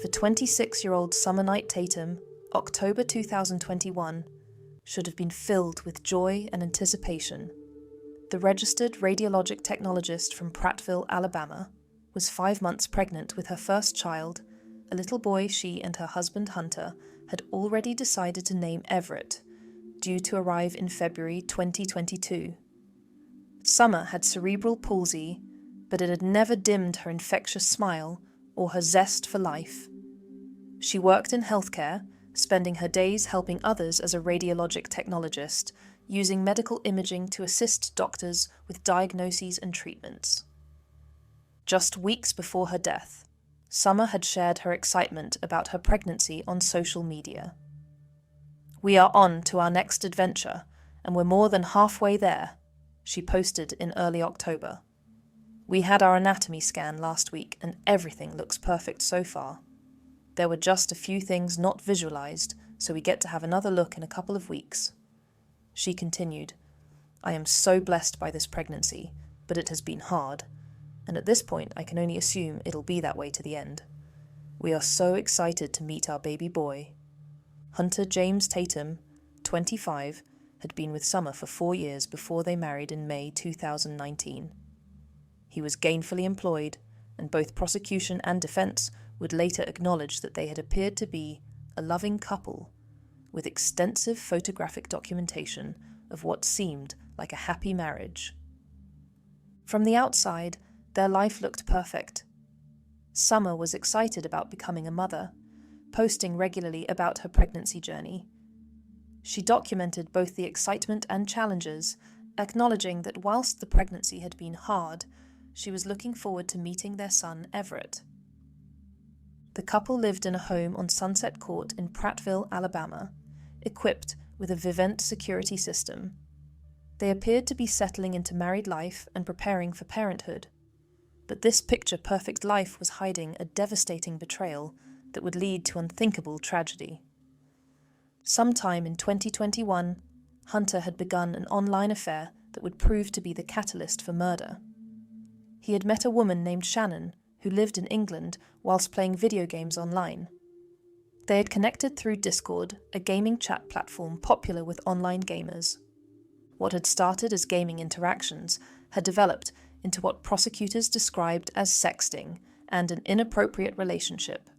For 26-year-old Summer Knight Tatum, October 2021 should have been filled with joy and anticipation. The registered radiologic technologist from Prattville, Alabama, was 5 months pregnant with her first child, a little boy she and her husband Hunter had already decided to name Everett, due to arrive in February 2022. Summer had cerebral palsy, but it had never dimmed her infectious smile or her zest for life. She worked in healthcare, spending her days helping others as a radiologic technologist, using medical imaging to assist doctors with diagnoses and treatments. Just weeks before her death, Summer had shared her excitement about her pregnancy on social media. "We are on to our next adventure, and we're more than halfway there," she posted in early October. "We had our anatomy scan last week and everything looks perfect so far. There were just a few things not visualized, so we get to have another look in a couple of weeks." She continued, "I am so blessed by this pregnancy, but it has been hard, and at this point I can only assume it'll be that way to the end. We are so excited to meet our baby boy." Hunter James Tatum, 25, had been with Summer for 4 years before they married in May 2019. He was gainfully employed, and both prosecution and defense would later acknowledge that they had appeared to be a loving couple, with extensive photographic documentation of what seemed like a happy marriage. From the outside, their life looked perfect. Summer was excited about becoming a mother, posting regularly about her pregnancy journey. She documented both the excitement and challenges, acknowledging that whilst the pregnancy had been hard, she was looking forward to meeting their son Everett. The couple lived in a home on Sunset Court in Prattville, Alabama, equipped with a Vivint security system. They appeared to be settling into married life and preparing for parenthood. But this picture-perfect life was hiding a devastating betrayal that would lead to unthinkable tragedy. Sometime in 2021, Hunter had begun an online affair that would prove to be the catalyst for murder. He had met a woman named Shannon, who lived in England whilst playing video games online. They had connected through Discord, a gaming chat platform popular with online gamers. What had started as gaming interactions had developed into what prosecutors described as sexting and an inappropriate relationship.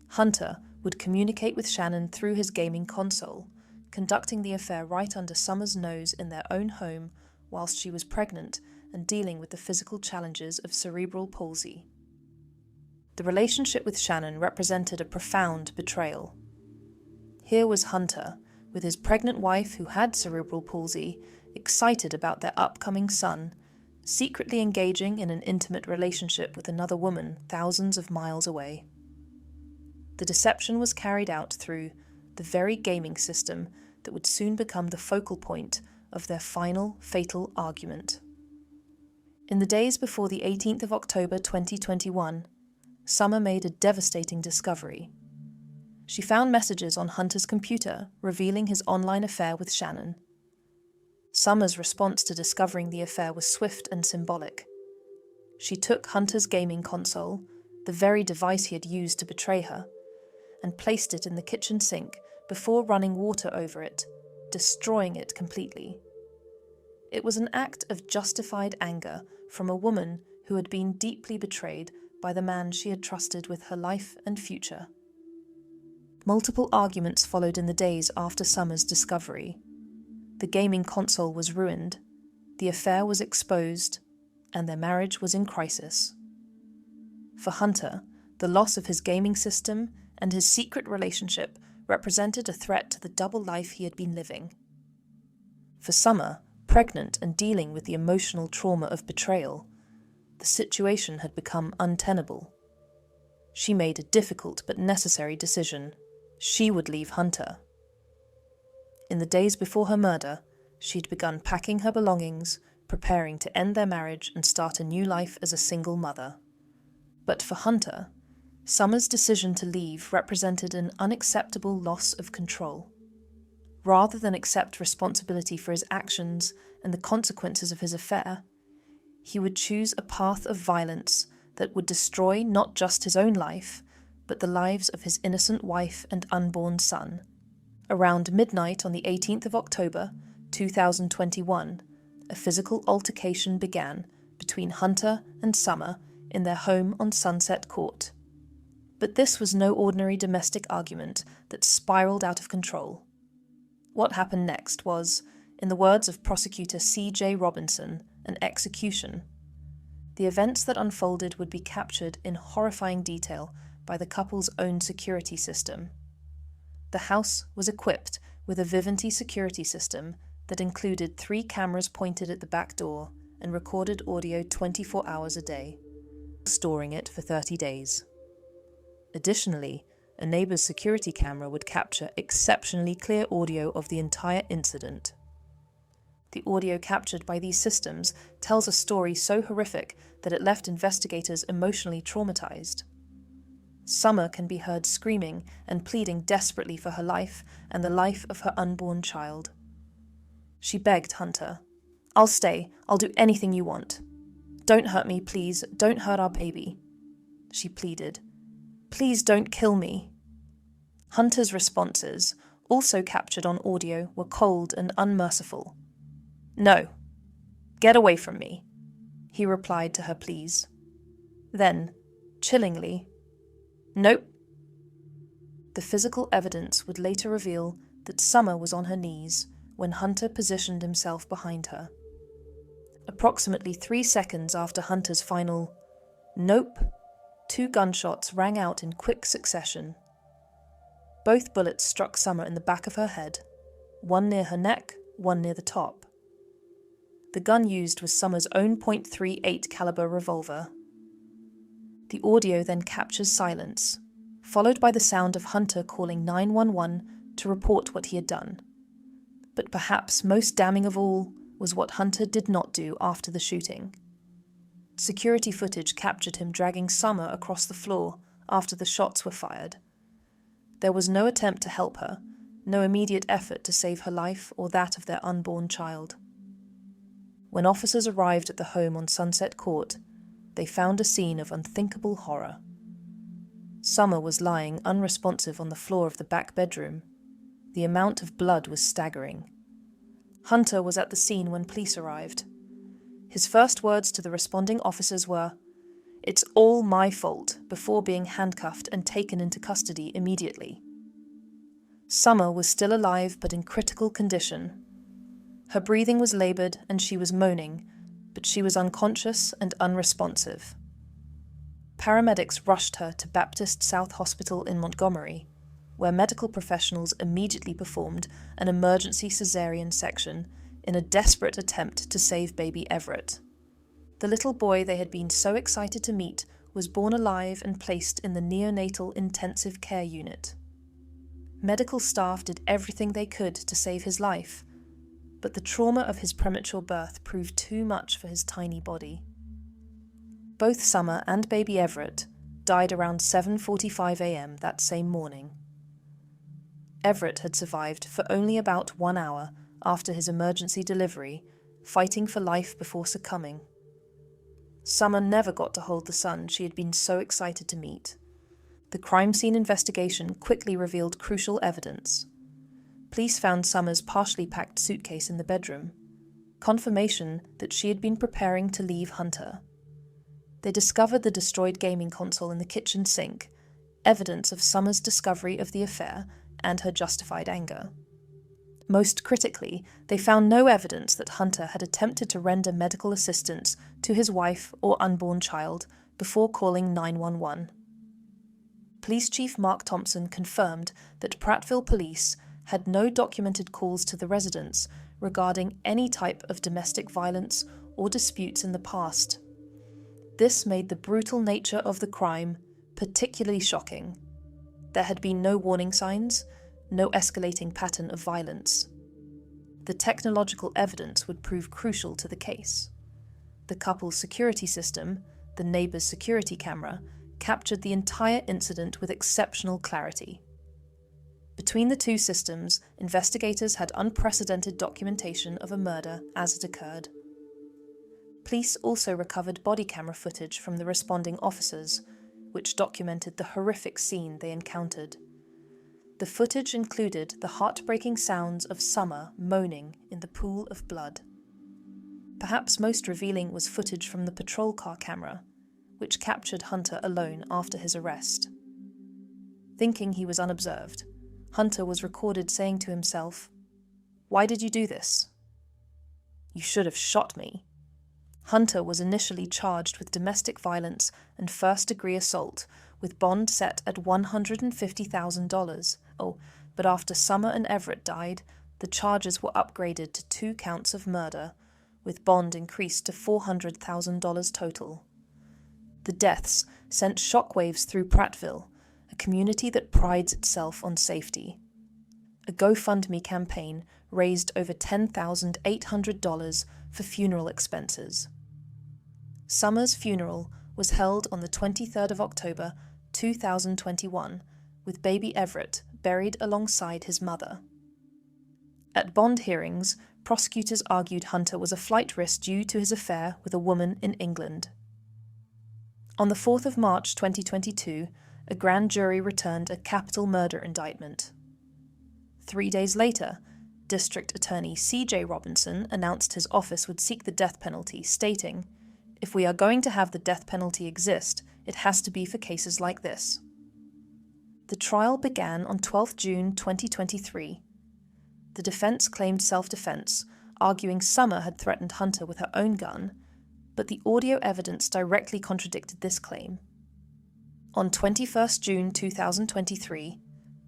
Hunter would communicate with Shannon through his gaming console, conducting the affair right under Summer's nose in their own home whilst she was pregnant and dealing with the physical challenges of cerebral palsy. The relationship with Shannon represented a profound betrayal. Here was Hunter, with his pregnant wife who had cerebral palsy, excited about their upcoming son, secretly engaging in an intimate relationship with another woman thousands of miles away. The deception was carried out through the very gaming system that would soon become the focal point of their final fatal argument. In the days before the 18th of October 2021, Summer made a devastating discovery. She found messages on Hunter's computer revealing his online affair with Shannon. Summer's response to discovering the affair was swift and symbolic. She took Hunter's gaming console, the very device he had used to betray her, and placed it in the kitchen sink before running water over it, destroying it completely. It was an act of justified anger from a woman who had been deeply betrayed by the man she had trusted with her life and future. Multiple arguments followed in the days after Summer's discovery. The gaming console was ruined, the affair was exposed, and their marriage was in crisis. For Hunter, the loss of his gaming system and his secret relationship represented a threat to the double life he had been living. For Summer, pregnant and dealing with the emotional trauma of betrayal, the situation had become untenable. She made a difficult but necessary decision. She would leave Hunter. In the days before her murder, she'd begun packing her belongings, preparing to end their marriage and start a new life as a single mother. But for Hunter, Summer's decision to leave represented an unacceptable loss of control. Rather than accept responsibility for his actions and the consequences of his affair, he would choose a path of violence that would destroy not just his own life, but the lives of his innocent wife and unborn son. Around midnight on the 18th of October, 2021, a physical altercation began between Hunter and Summer in their home on Sunset Court. But this was no ordinary domestic argument that spiraled out of control. What happened next was, in the words of prosecutor C.J. Robinson, an execution. The events that unfolded would be captured in horrifying detail by the couple's own security system. The house was equipped with a Vivanti security system that included 3 cameras pointed at the back door and recorded audio 24 hours a day, storing it for 30 days. Additionally, a neighbour's security camera would capture exceptionally clear audio of the entire incident. The audio captured by these systems tells a story so horrific that it left investigators emotionally traumatized. Summer can be heard screaming and pleading desperately for her life and the life of her unborn child. She begged Hunter, "I'll stay. I'll do anything you want. Don't hurt me, please. Don't hurt our baby." She pleaded, "Please don't kill me." Hunter's responses, also captured on audio, were cold and unmerciful. "No. Get away from me," he replied to her pleas. Then, chillingly, "Nope." The physical evidence would later reveal that Summer was on her knees when Hunter positioned himself behind her. Approximately 3 seconds after Hunter's final "Nope," 2 gunshots rang out in quick succession. Both bullets struck Summer in the back of her head, one near her neck, one near the top. The gun used was Summer's own .38 caliber revolver. The audio then captures silence, followed by the sound of Hunter calling 911 to report what he had done. But perhaps most damning of all was what Hunter did not do after the shooting. Security footage captured him dragging Summer across the floor after the shots were fired. There was no attempt to help her, no immediate effort to save her life or that of their unborn child. When officers arrived at the home on Sunset Court, they found a scene of unthinkable horror. Summer was lying unresponsive on the floor of the back bedroom. The amount of blood was staggering. Hunter was at the scene when police arrived. His first words to the responding officers were, "It's all my fault," before being handcuffed and taken into custody immediately. Summer was still alive but in critical condition. Her breathing was laboured and she was moaning, but she was unconscious and unresponsive. Paramedics rushed her to Baptist South Hospital in Montgomery, where medical professionals immediately performed an emergency cesarean section in a desperate attempt to save baby Everett. The little boy they had been so excited to meet was born alive and placed in the neonatal intensive care unit. Medical staff did everything they could to save his life, but the trauma of his premature birth proved too much for his tiny body. Both Summer and baby Everett died around 7:45 a.m. that same morning. Everett had survived for only about 1 hour after his emergency delivery, fighting for life before succumbing. Summer never got to hold the son she had been so excited to meet. The crime scene investigation quickly revealed crucial evidence. Police found Summer's partially packed suitcase in the bedroom, confirmation that she had been preparing to leave Hunter. They discovered the destroyed gaming console in the kitchen sink, evidence of Summer's discovery of the affair and her justified anger. Most critically, they found no evidence that Hunter had attempted to render medical assistance to his wife or unborn child before calling 911. Police Chief Mark Thompson confirmed that Prattville Police had no documented calls to the residents regarding any type of domestic violence or disputes in the past. This made the brutal nature of the crime particularly shocking. There had been no warning signs, no escalating pattern of violence. The technological evidence would prove crucial to the case. The couple's security system, the neighbour's security camera, captured the entire incident with exceptional clarity. Between the two systems, investigators had unprecedented documentation of a murder as it occurred. Police also recovered body camera footage from the responding officers, which documented the horrific scene they encountered. The footage included the heartbreaking sounds of Summer moaning in the pool of blood. Perhaps most revealing was footage from the patrol car camera, which captured Hunter alone after his arrest. Thinking he was unobserved, Hunter was recorded saying to himself, "Why did you do this? You should have shot me." Hunter was initially charged with domestic violence and first-degree assault, with bond set at $150,000. But after Summer and Everett died, the charges were upgraded to 2 counts of murder, with bond increased to $400,000 total. The deaths sent shockwaves through Prattville, a community that prides itself on safety. A GoFundMe campaign raised over $10,800 for funeral expenses. Summer's funeral was held on the 23rd of October, 2021, with baby Everett buried alongside his mother. At bond hearings, prosecutors argued Hunter was a flight risk due to his affair with a woman in England. On the 4th of March 2022, a grand jury returned a capital murder indictment. 3 days later, District Attorney C.J. Robinson announced his office would seek the death penalty, stating, "If we are going to have the death penalty exist, it has to be for cases like this." The trial began on 12 June 2023. The defense claimed self-defense, arguing Summer had threatened Hunter with her own gun, but the audio evidence directly contradicted this claim. On 21 June 2023,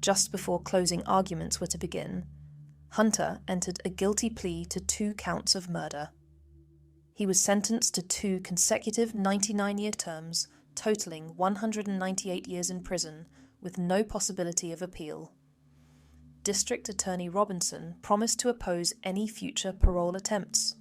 just before closing arguments were to begin, Hunter entered a guilty plea to 2 counts of murder. He was sentenced to 2 consecutive 99-year terms, totaling 198 years in prison, with no possibility of appeal. District Attorney Robinson promised to oppose any future parole attempts.